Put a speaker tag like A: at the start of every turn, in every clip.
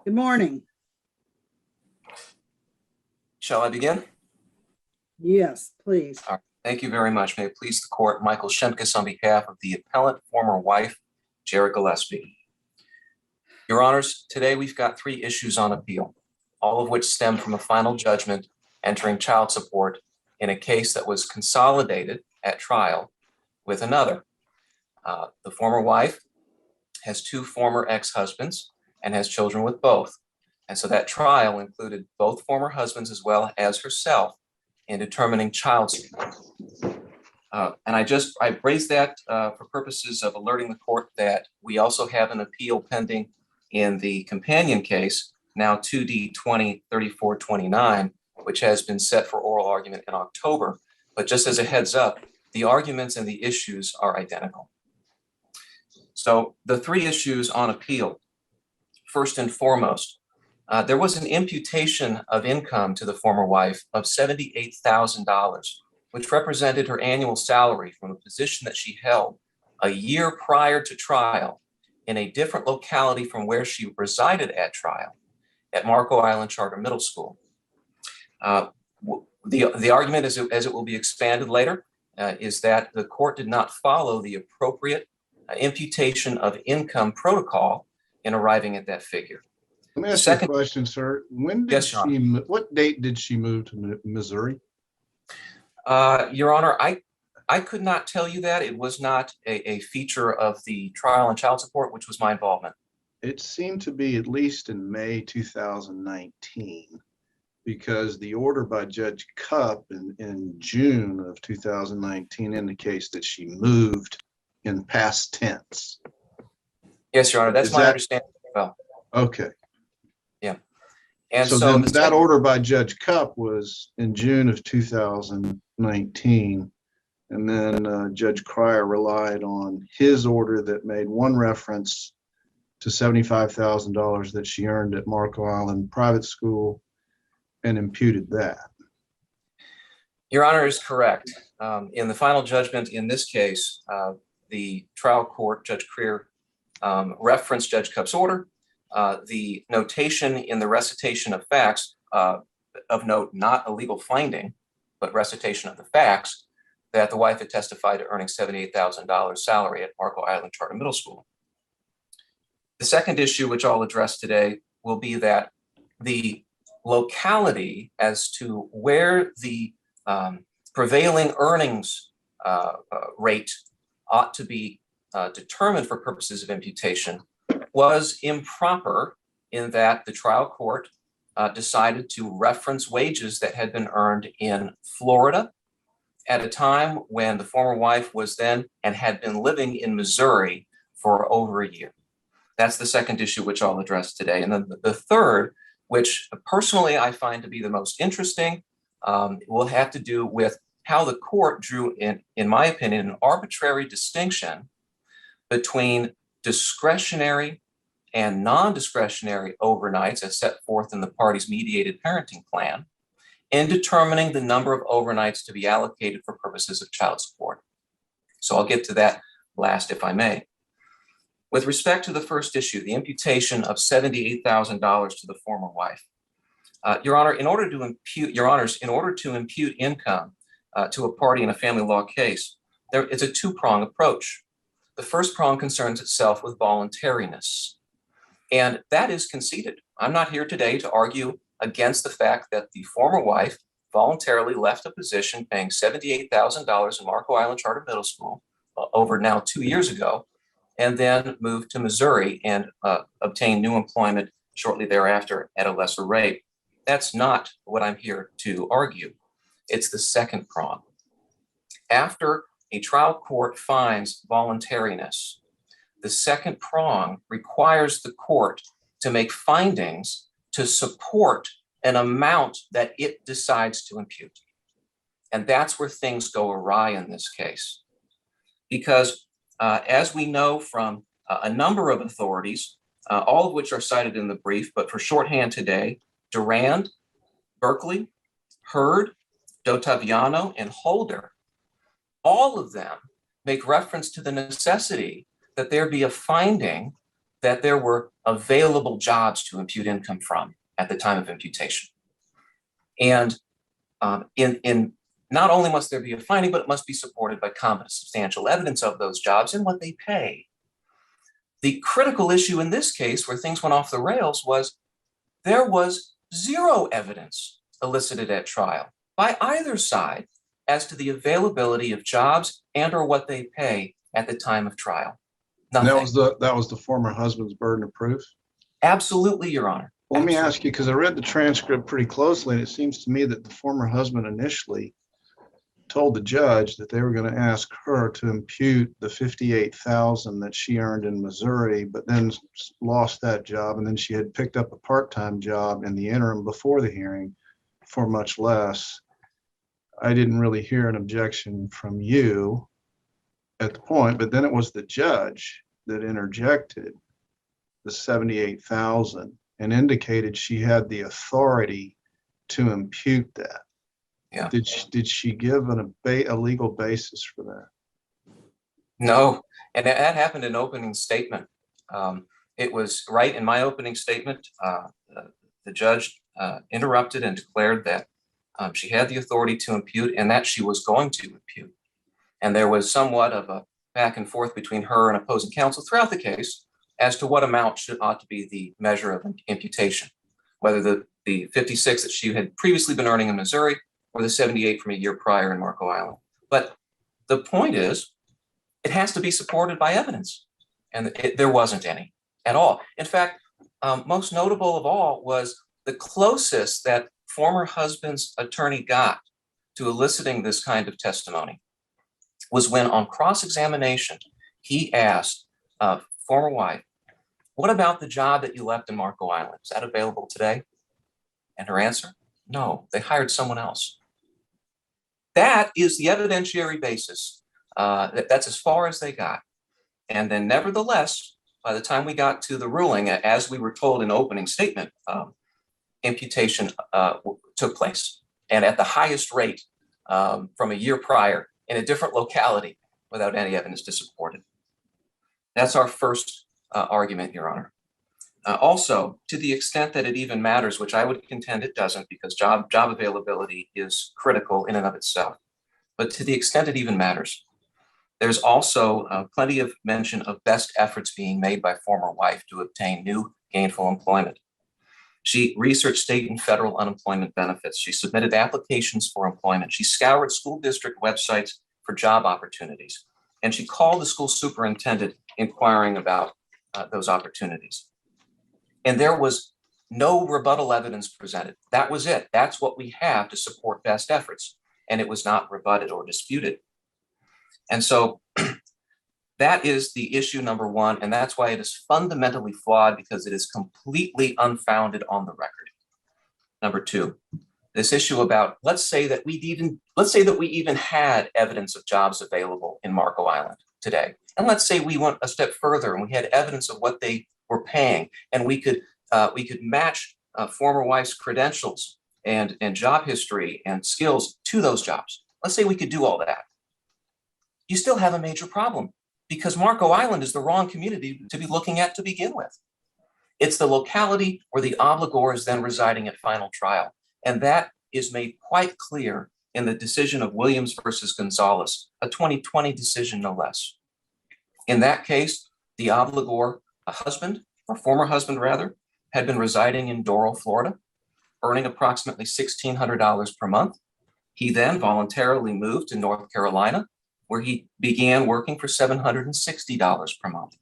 A: Good morning.
B: Shall I begin?
A: Yes, please.
B: All right. Thank you very much. May it please the court, Michael Shemkus on behalf of the appellant, former wife, Jared Gillespie. Your honors, today we've got three issues on appeal, all of which stem from a final judgment entering child support in a case that was consolidated at trial with another. The former wife has two former ex-husbands and has children with both. And so that trial included both former husbands as well as herself in determining child support. And I raised that for purposes of alerting the court that we also have an appeal pending in the companion case, now 2D-20-3429, which has been set for oral argument in October. But just as a heads up, the arguments and the issues are identical. So the three issues on appeal, first and foremost, there was an imputation of income to the former wife of $78,000, which represented her annual salary from a position that she held a year prior to trial in a different locality from where she resided at trial, at Marco Island Charter Middle School. The argument, as it will be expanded later, is that the court did not follow the appropriate imputation of income protocol in arriving at that figure.
C: Let me ask you a question, sir. When did what date did she move to Missouri?
B: Your Honor, I could not tell you that. It was not a feature of the trial and child support, which was my involvement.
C: It seemed to be at least in May 2019, because the order by Judge Cupp in June of 2019 indicates that she moved in past tense.
B: Yes, Your Honor, that's my understanding as well.
C: Okay.
B: Yeah. And
C: so then that order by Judge Cupp was in June of 2019. And then Judge Cryer relied on his order that made one reference to $75,000 that she earned at Marco Island Private School and imputed that.
B: Your Honor is correct. In the final judgment in this case, the trial court, Judge Creer, referenced Judge Cupp's order. The notation in the recitation of facts, of note, not a legal finding, but recitation of the facts, that the wife had testified to earning $78,000 salary at Marco Island Charter Middle School. The second issue, which I'll address today, will be that the locality as to where the prevailing earnings rate ought to be determined for purposes of imputation was improper, in that the trial court decided to reference wages that had been earned in Florida at a time when the former wife was then and had been living in Missouri for over a year. That's the second issue, which I'll address today. And then the third, which personally I find to be the most interesting, will have to do with how the court drew, in my opinion, an arbitrary distinction between discretionary and non-discretionary overnights as set forth in the party's mediated parenting plan in determining the number of overnights to be allocated for purposes of child support. So I'll get to that last, if I may. With respect to the first issue, the imputation of $78,000 to the former wife, Your Honor, in order to impute income to a party in a family law case, there is a two-prong approach. The first prong concerns itself with voluntariness, and that is conceded. I'm not here today to argue against the fact that the former wife voluntarily left a position paying $78,000 in Marco Island Charter Middle School over now 2 years ago, and then moved to Missouri and obtained new employment shortly thereafter at a lesser rate. That's not what I'm here to argue. It's the second prong. After a trial court finds voluntariness, the second prong requires the court to make findings to support an amount that it decides to impute. And that's where things go awry in this case. Because as we know from a number of authorities, all of which are cited in the brief, but for shorthand today, Durand, Berkeley, Hurd, Dottaviano, and Holder, all of them make reference to the necessity that there be a finding that there were available jobs to impute income from at the time of imputation. And in not only must there be a finding, but it must be supported by competent substantial evidence of those jobs and what they pay. The critical issue in this case where things went off the rails was there was zero evidence elicited at trial by either side as to the availability of jobs and or what they pay at the time of trial. Nothing.
C: That was the former husband's burden of proof?
B: Absolutely, Your Honor.
C: Well, let me ask you, because I read the transcript pretty closely, and it seems to me that the former husband initially told the judge that they were going to ask her to impute the $58,000 that she earned in Missouri, but then lost that job, and then she had picked up a part-time job in the interim before the hearing for much less. I didn't really hear an objection from you at the point, but then it was the judge that interjected the $78,000 and indicated she had the authority to impute that.
B: Yeah.
C: Did she give a legal basis for that?
B: No, and that happened in opening statement. It was right in my opening statement. The judge interrupted and declared that she had the authority to impute and that she was going to impute. And there was somewhat of a back and forth between her and opposing counsel throughout the case as to what amount ought to be the measure of imputation, whether the 56 that she had previously been earning in Missouri or the 78 from a year prior in Marco Island. But the point is, it has to be supported by evidence, and there wasn't any at all. In fact, most notable of all was the closest that former husband's attorney got to eliciting this kind of testimony was when on cross-examination, he asked former wife, "What about the job that you left in Marco Island? Is that available today?" And her answer, "No, they hired someone else." That is the evidentiary basis. That's as far as they got. And then nevertheless, by the time we got to the ruling, as we were told in opening statement, imputation took place, and at the highest rate from a year prior in a different locality without any evidence to support it. That's our first argument, Your Honor. Also, to the extent that it even matters, which I would contend it doesn't, because job availability is critical in and of itself. But to the extent it even matters, there's also plenty of mention of best efforts being made by former wife to obtain new gainful employment. She researched state and federal unemployment benefits. She submitted applications for employment. She scoured school district websites for job opportunities. And she called the school superintendent inquiring about those opportunities. And there was no rebuttal evidence presented. That was it. That's what we have to support best efforts. And it was not rebutted or disputed. And so that is the issue number one. And that's why it is fundamentally flawed, because it is completely unfounded on the record. Number two, this issue about, let's say that we even had evidence of jobs available in Marco Island today. And let's say we went a step further and we had evidence of what they were paying, and we could match former wife's credentials and job history and skills to those jobs. Let's say we could do all that. You still have a major problem, because Marco Island is the wrong community to be looking at to begin with. It's the locality where the obligor is then residing at final trial. And that is made quite clear in the decision of Williams versus Gonzalez, a 2020 decision no less. In that case, the obligor, a husband, or former husband rather, had been residing in Doral, Florida, earning approximately $1,600 per month. He then voluntarily moved to North Carolina, where he began working for $760 per month.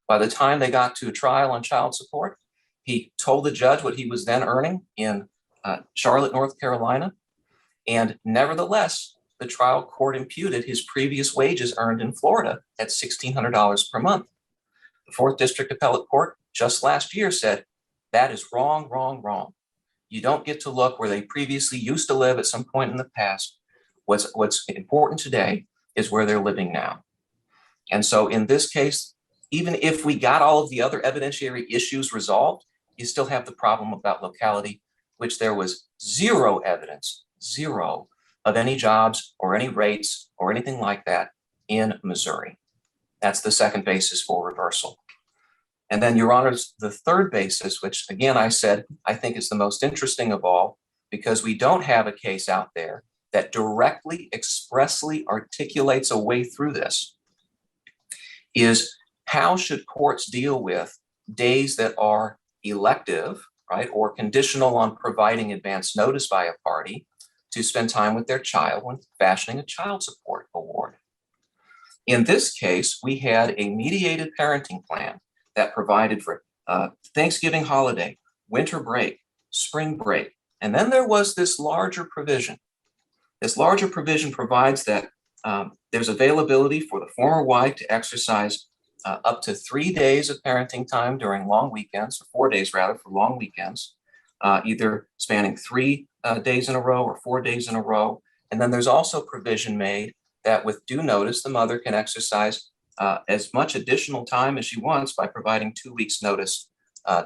B: By the time they got to a trial on child support, he told the judge what he was then earning in Charlotte, North Carolina. And nevertheless, the trial court imputed his previous wages earned in Florida at $1,600 per month. The Fourth District Appellate Court just last year said, that is wrong, wrong, wrong. You don't get to look where they previously used to live at some point in the past. What's important today is where they're living now. And so in this case, even if we got all of the other evidentiary issues resolved, you still have the problem about locality, which there was zero evidence, zero, of any jobs or any rates or anything like that in Missouri. That's the second basis for reversal. And then, Your Honors, the third basis, which again, I said, I think is the most interesting of all, because we don't have a case out there that directly, expressly articulates a way through this, is how should courts deal with days that are elective, right, or conditional on providing advance notice by a party to spend time with their child when fashioning a child support award. In this case, we had a mediated parenting plan that provided for Thanksgiving holiday, winter break, spring break. And then there was this larger provision. This larger provision provides that there's availability for the former wife to exercise up to 3 days of parenting time during long weekends, or 4 days rather, for long weekends, either spanning 3 days in a row or 4 days in a row. And then there's also provision made that with due notice, the mother can exercise as much additional time as she wants by providing 2 weeks notice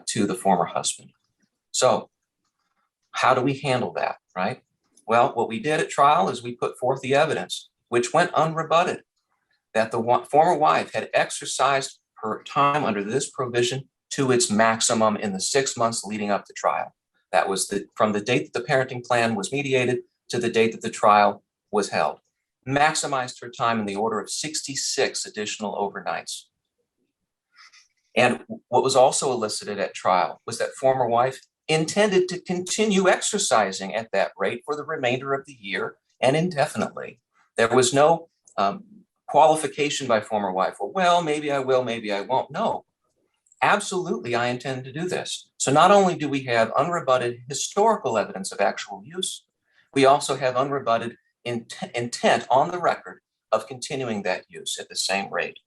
B: to the former husband. So how do we handle that, right? Well, what we did at trial is we put forth the evidence, which went unrebutted, that the former wife had exercised her time under this provision to its maximum in the 6 months leading up to trial. That was from the date that the parenting plan was mediated to the date that the trial was held. Maximized her time in the order of 66 additional overnights. And what was also elicited at trial was that former wife intended to continue exercising at that rate for the remainder of the year and indefinitely. There was no qualification by former wife, well, maybe I will, maybe I won't. No, absolutely, I intend to do this. So not only do we have unrebutted historical evidence of actual use, we also have unrebutted intent on the record of continuing that use at the same rate.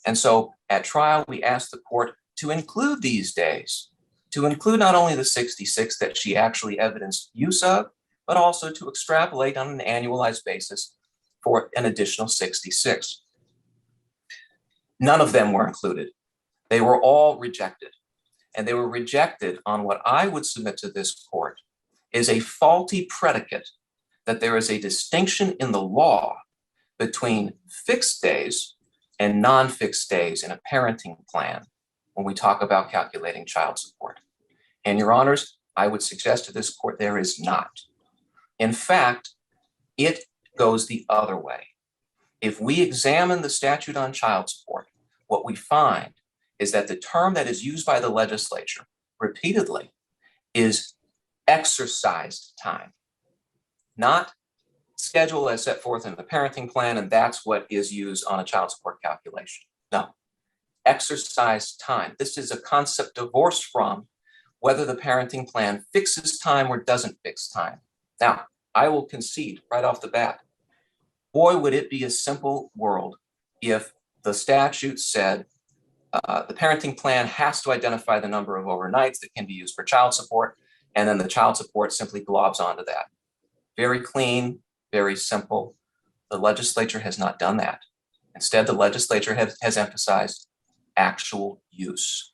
B: And so at trial, we asked the court to include these days, to include not only the 66 that she actually evidenced use of, but also to extrapolate on an annualized basis for an additional 66. None of them were included. They were all rejected. And they were rejected on what I would submit to this court is a faulty predicate that there is a distinction in the law between fixed days and non-fixed days in a parenting plan when we talk about calculating child support. And Your Honors, I would suggest to this court there is not. In fact, it goes the other way. If we examine the statute on child support, what we find is that the term that is used by the legislature repeatedly is exercised time, not schedule as set forth in the parenting plan, and that's what is used on a child support calculation. No, exercise time. This is a concept divorced from whether the parenting plan fixes time or doesn't fix time. Now, I will concede right off the bat, boy, would it be a simple world if the statute said the parenting plan has to identify the number of overnights that can be used for child support, and then the child support simply globs onto that. Very clean, very simple. The legislature has not done that. Instead, the legislature has emphasized actual use.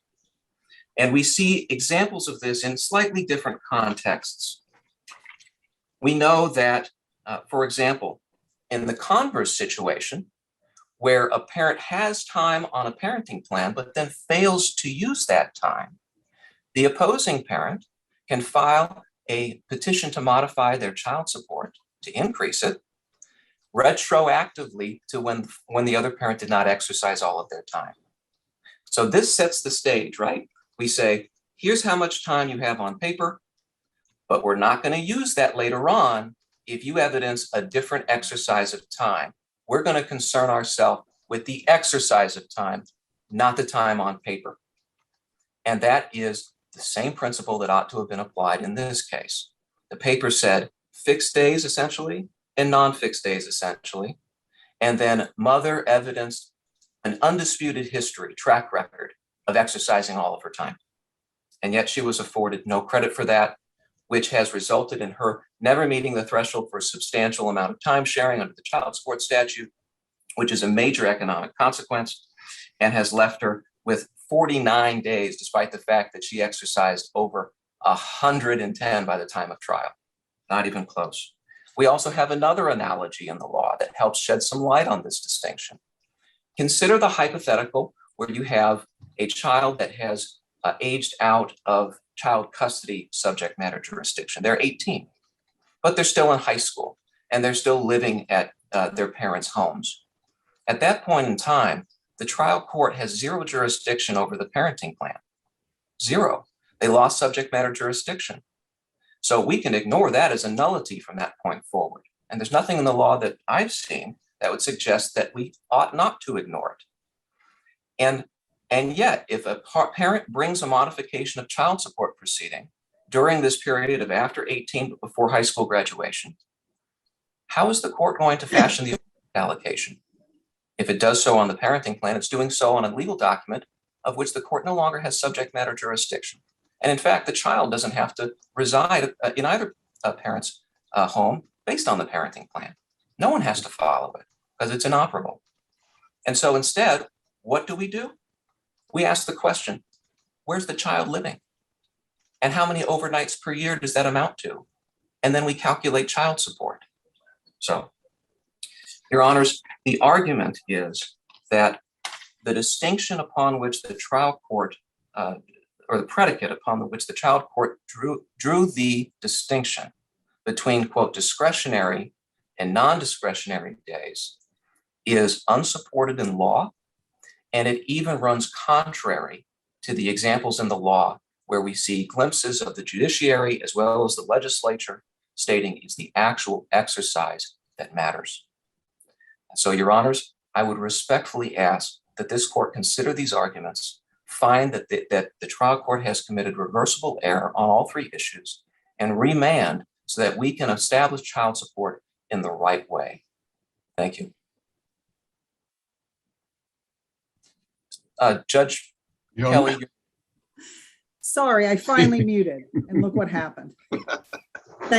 B: And we see examples of this in slightly different contexts. We know that, for example, in the converse situation, where a parent has time on a parenting plan, but then fails to use that time, the opposing parent can file a petition to modify their child support, to increase it, retroactively to when the other parent did not exercise all of their time. So this sets the stage, right? We say, here's how much time you have on paper, but we're not going to use that later on if you evidence a different exercise of time. We're going to concern ourselves with the exercise of time, not the time on paper. And that is the same principle that ought to have been applied in this case. The paper said fixed days essentially and non-fixed days essentially. And then mother evidenced an undisputed history, track record of exercising all of her time. And yet she was afforded no credit for that, which has resulted in her never meeting the threshold for a substantial amount of time sharing under the child support statute, which is a major economic consequence, and has left her with 49 days, despite the fact that she exercised over 110 by the time of trial. Not even close. We also have another analogy in the law that helps shed some light on this distinction. Consider the hypothetical where you have a child that has aged out of child custody subject matter jurisdiction. They're 18, but they're still in high school and they're still living at their parents' homes. At that point in time, the trial court has zero jurisdiction over the parenting plan. Zero. They lost subject matter jurisdiction. So we can ignore that as a nullity from that point forward. And there's nothing in the law that I've seen that would suggest that we ought not to ignore it. And yet, if a parent brings a modification of child support proceeding during this period of after 18 but before high school graduation, how is the court going to fashion the allocation? If it does so on the parenting plan, it's doing so on a legal document of which the court no longer has subject matter jurisdiction. And in fact, the child doesn't have to reside in either parent's home based on the parenting plan. No one has to follow it because it's inoperable. And so instead, what do? We ask the question, where's the child living? And how many overnights per year does that amount to? And then we calculate child support. So, Your Honors, the argument is that the distinction upon which the trial court, or the predicate upon which the child court drew the distinction between, quote, discretionary and non-discretionary days is unsupported in law, and it even runs contrary to the examples in the law where we see glimpses of the judiciary as well as the legislature stating it's the actual exercise that matters. And so, Your Honors, I would respectfully ask that this court consider these arguments, find that the trial court has committed reversible error on all three issues, and remand so that we can establish child support in the right way. Thank you. Judge
C: You're
B: Kelly,
A: Sorry, I finally muted, and look what happened.